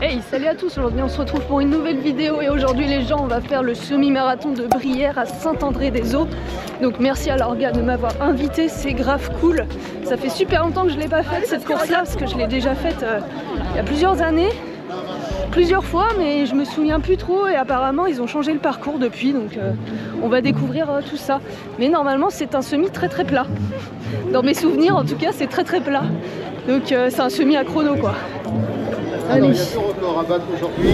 Hey, salut à tous, aujourd'hui on se retrouve pour une nouvelle vidéo et aujourd'hui les gens on va faire le semi-marathon de Brière à Saint-André-des-Eaux. Donc merci à l'orga de m'avoir invité, c'est grave cool. Ça fait super longtemps que je ne l'ai pas faite cette course là parce que je l'ai déjà faite il y a plusieurs années, plusieurs fois, mais je me souviens plus trop et apparemment ils ont changé le parcours depuis, donc on va découvrir tout ça. Mais normalement c'est un semi très très plat. Dans mes souvenirs en tout cas c'est très très plat. Donc c'est un semi à chrono quoi. Alors, il y a 2 records à battre aujourd'hui.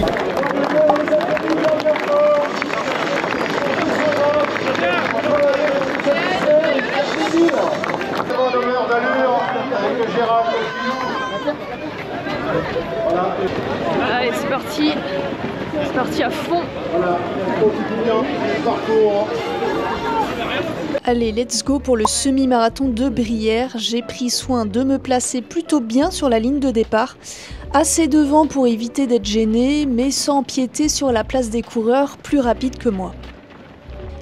Voilà, et c'est parti. C'est parti à fond. Voilà, on continue bien le parcours. Allez, let's go pour le semi-marathon de Brière. J'ai pris soin de me placer plutôt bien sur la ligne de départ. Assez devant pour éviter d'être gêné, mais sans empiéter sur la place des coureurs plus rapides que moi.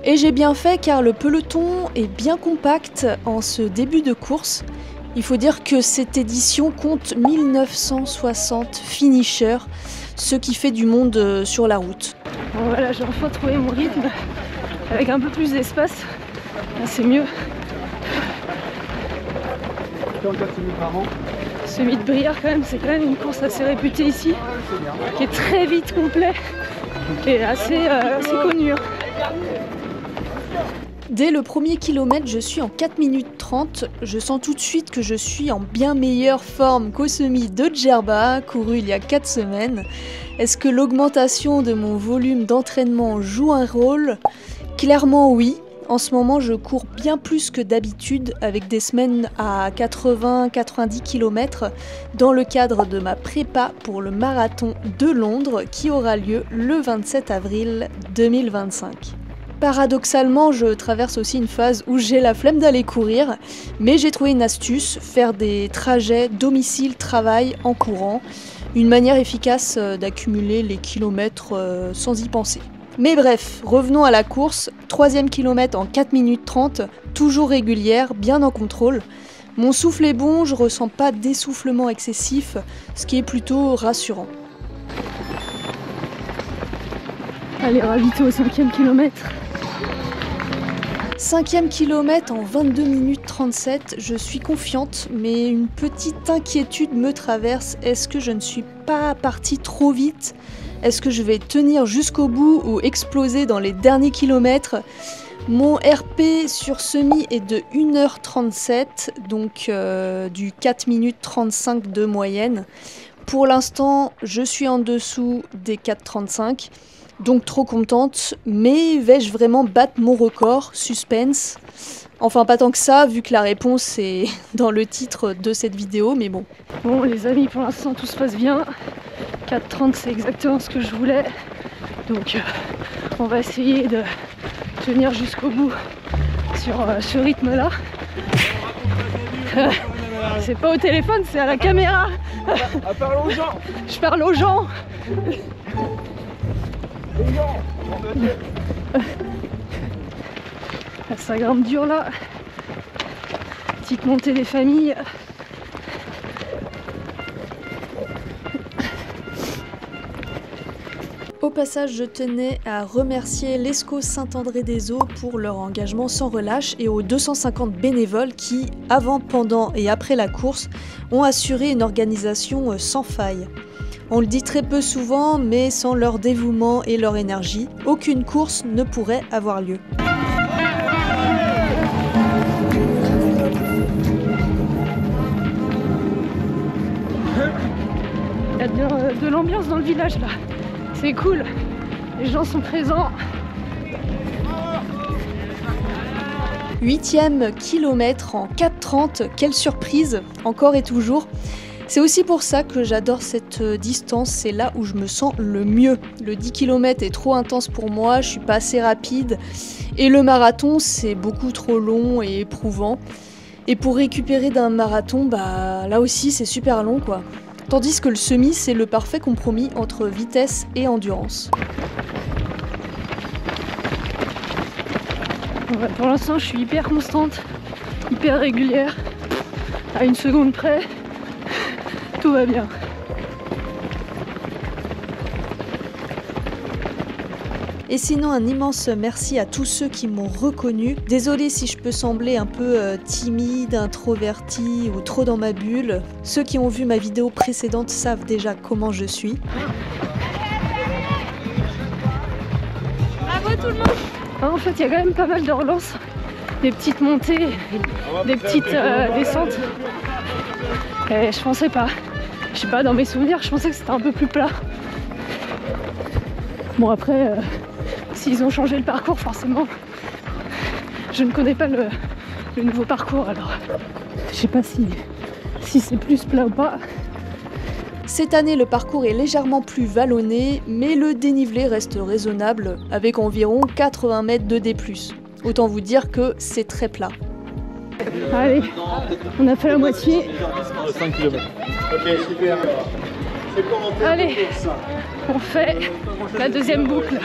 Et j'ai bien fait car le peloton est bien compact en ce début de course. Il faut dire que cette édition compte 1960 finishers, ce qui fait du monde sur la route. Bon voilà, j'ai enfin trouvé mon rythme avec un peu plus d'espace. C'est mieux. 44 minutes par an. Semi de Brière quand même, c'est quand même une course assez réputée ici, qui est très vite complet, qui est assez connu. Dès le premier kilomètre, je suis en 4 minutes 30. Je sens tout de suite que je suis en bien meilleure forme qu'au semi de Djerba, couru il y a 4 semaines. Est-ce que l'augmentation de mon volume d'entraînement joue un rôle? Clairement oui. En ce moment, je cours bien plus que d'habitude avec des semaines à 80-90 km dans le cadre de ma prépa pour le marathon de Londres qui aura lieu le 27 avril 2025. Paradoxalement, je traverse aussi une phase où j'ai la flemme d'aller courir, mais j'ai trouvé une astuce, faire des trajets domicile-travail en courant, une manière efficace d'accumuler les kilomètres sans y penser. Mais bref, revenons à la course, 3e kilomètre en 4 minutes 30, toujours régulière, bien en contrôle. Mon souffle est bon, je ressens pas d'essoufflement excessif, ce qui est plutôt rassurant. Allez, ravito au 5e kilomètre. 5e kilomètre en 22 minutes 37, je suis confiante, mais une petite inquiétude me traverse. Est-ce que je ne suis pas partie trop vite ? Est-ce que je vais tenir jusqu'au bout ou exploser dans les derniers kilomètres? Mon RP sur semi est de 1h37, donc du 4 minutes 35 de moyenne. Pour l'instant, je suis en dessous des 4,35, donc trop contente, mais vais-je vraiment battre mon record? Suspense. Enfin, pas tant que ça, vu que la réponse est dans le titre de cette vidéo, mais bon. Bon les amis, pour l'instant tout se passe bien. 4,30 c'est exactement ce que je voulais. Donc on va essayer de tenir jusqu'au bout sur ce rythme-là. C'est pas au téléphone, c'est à la caméra. Parle aux gens. Je parle aux gens. Ça grimpe dur là. Petite montée des familles. Au passage, je tenais à remercier l'ESCO Saint-André-des-Eaux pour leur engagement sans relâche et aux 250 bénévoles qui, avant, pendant et après la course, ont assuré une organisation sans faille. On le dit très peu souvent, mais sans leur dévouement et leur énergie, aucune course ne pourrait avoir lieu. Il y a de l'ambiance dans le village là. C'est cool, les gens sont présents. 8e kilomètre en 4,30, quelle surprise, encore et toujours. C'est aussi pour ça que j'adore cette distance, c'est là où je me sens le mieux. Le 10 km est trop intense pour moi, je suis pas assez rapide. Et le marathon, c'est beaucoup trop long et éprouvant. Et pour récupérer d'un marathon, là aussi c'est super long quoi. Tandis que le semi, c'est le parfait compromis entre vitesse et endurance. Ouais, pour l'instant, je suis hyper constante, hyper régulière, à 1 seconde près. Tout va bien. Et sinon, un immense merci à tous ceux qui m'ont reconnu. Désolée si je peux sembler un peu timide, introvertie ou trop dans ma bulle. Ceux qui ont vu ma vidéo précédente savent déjà comment je suis. Bravo tout le monde. En fait, il y a quand même pas mal de relances. Des petites montées, des petites descentes. Et je pensais pas. Je sais pas, dans mes souvenirs, je pensais que c'était un peu plus plat. Bon après, s'ils ont changé le parcours, forcément, je ne connais pas le nouveau parcours, alors je sais pas si c'est plus plat ou pas. Cette année, le parcours est légèrement plus vallonné, mais le dénivelé reste raisonnable, avec environ 80 mètres de D+. Autant vous dire que c'est très plat. Allez, on a fait la moitié. 5 km. Ok, super. Allez, on fait la deuxième boucle.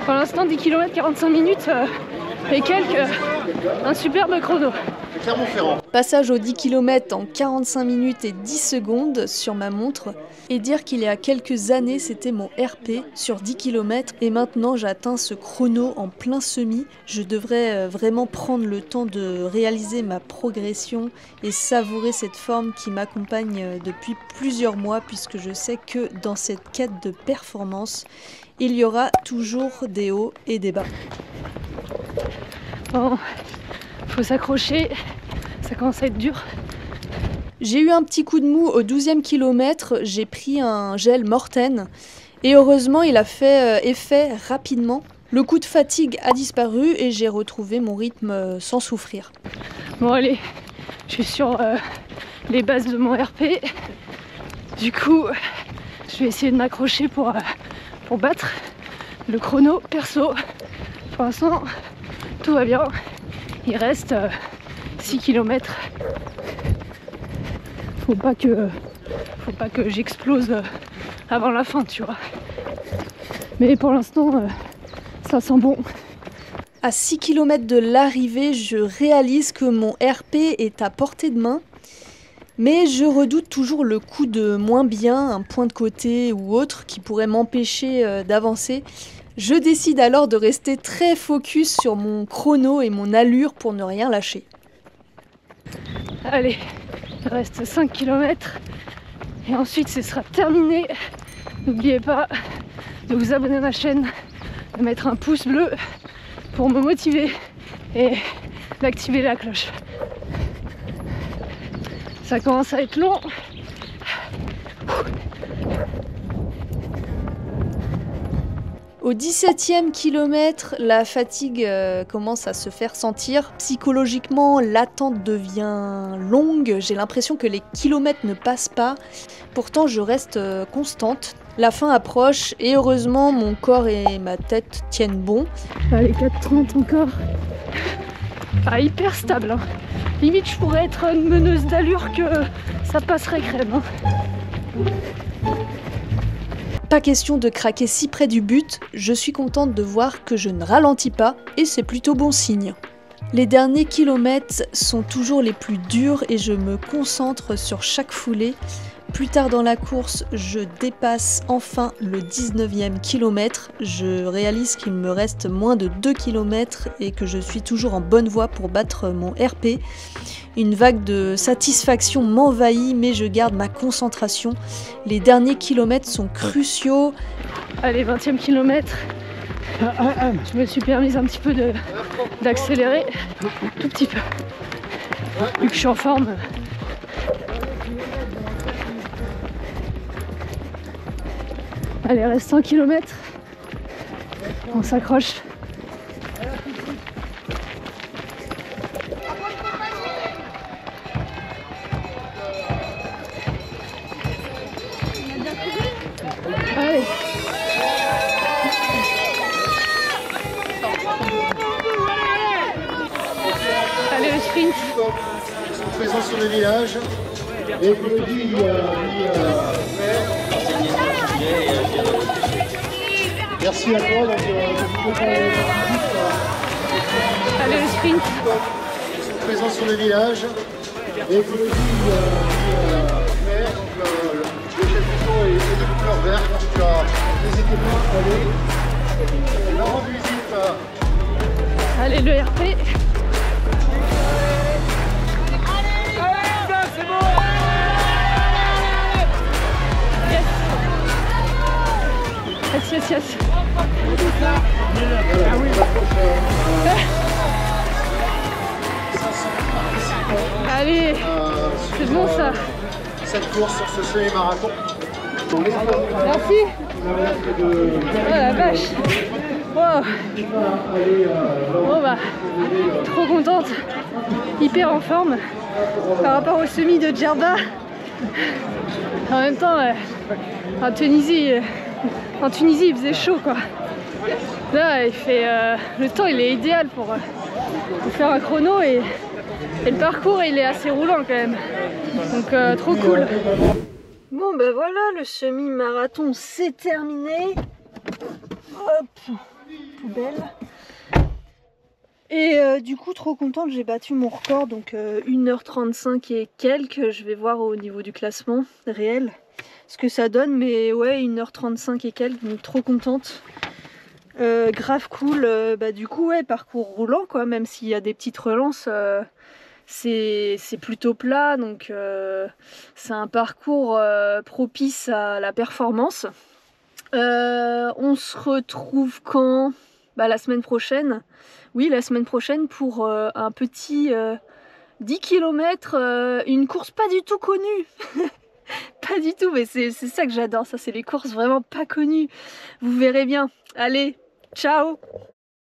Pour l'instant, 10 km 45 minutes et quelques, un superbe chrono. Clermont-Ferrand. Passage aux 10 km en 45 minutes et 10 secondes sur ma montre. Et dire qu'il y a quelques années, c'était mon RP sur 10 km et maintenant j'atteins ce chrono en plein semi. Je devrais vraiment prendre le temps de réaliser ma progression et savourer cette forme qui m'accompagne depuis plusieurs mois, puisque je sais que dans cette quête de performance, il y aura toujours des hauts et des bas. Bon, faut s'accrocher, ça commence à être dur. J'ai eu un petit coup de mou au 12e kilomètre, j'ai pris un gel Morten et heureusement il a fait effet rapidement. Le coup de fatigue a disparu et j'ai retrouvé mon rythme sans souffrir. Bon allez, je suis sur les bases de mon RP. Du coup, je vais essayer de m'accrocher pour battre le chrono perso. Pour l'instant, tout va bien. Il reste 6 km. Faut pas que j'explose avant la fin, tu vois. Mais pour l'instant, ça sent bon. À 6 km de l'arrivée, je réalise que mon RP est à portée de main. Mais je redoute toujours le coup de moins bien, un point de côté ou autre qui pourrait m'empêcher d'avancer. Je décide alors de rester très focus sur mon chrono et mon allure pour ne rien lâcher. Allez, il reste 5 km et ensuite ce sera terminé. N'oubliez pas de vous abonner à ma chaîne, de mettre un pouce bleu pour me motiver et d'activer la cloche. Ça commence à être long. Au 17e kilomètre, la fatigue commence à se faire sentir. Psychologiquement, l'attente devient longue. J'ai l'impression que les kilomètres ne passent pas. Pourtant, je reste constante. La fin approche et heureusement, mon corps et ma tête tiennent bon. Allez, 4,30 encore. Pas hyper stable. Hein. Limite, je pourrais être une meneuse d'allure que ça passerait crème. Hein. Pas question de craquer si près du but, je suis contente de voir que je ne ralentis pas et c'est plutôt bon signe. Les derniers kilomètres sont toujours les plus durs et je me concentre sur chaque foulée. Plus tard dans la course, je dépasse enfin le 19e kilomètre. Je réalise qu'il me reste moins de 2 km et que je suis toujours en bonne voie pour battre mon RP. Une vague de satisfaction m'envahit, mais je garde ma concentration. Les derniers kilomètres sont cruciaux. Allez, 20e kilomètre. Je me suis permise un petit peu d'accélérer, tout petit peu. Vu que je suis en forme. Allez, reste 100 km. On s'accroche. Allez. Allez, le sprint. Ils sont présents sur le village. Et Claudie, merci à toi. Allez, le sprint. Ils sont présents sur le village. Et Claudie, le chef du show est des couleurs vertes. La rendre visite. Allez, le RP. Yes. Yes, yes, yes. Allez, c'est bon ça. Cette course sur ce semi-marathon. Merci. Oh la vache. Wow. Bon bah, trop contente. Hyper en forme par rapport au semi de Djerba. En même temps, en Tunisie, il faisait chaud quoi. Là, il fait, le temps il est idéal pour faire un chrono et le parcours il est assez roulant quand même. Donc trop cool. Bon ben voilà, le semi-marathon c'est terminé. Hop, poubelle. Et du coup trop contente, j'ai battu mon record, donc 1h35 et quelques. Je vais voir au niveau du classement réel ce que ça donne, mais ouais 1h35 et quelques, donc trop contente. Grave cool, bah du coup ouais, parcours roulant quoi, même s'il y a des petites relances, c'est plutôt plat, donc c'est un parcours propice à la performance. On se retrouve quand? Bah la semaine prochaine, oui la semaine prochaine pour un petit 10 km, une course pas du tout connue. Pas du tout, mais c'est ça que j'adore, ça c'est les courses vraiment pas connues. Vous verrez bien. Allez, ciao!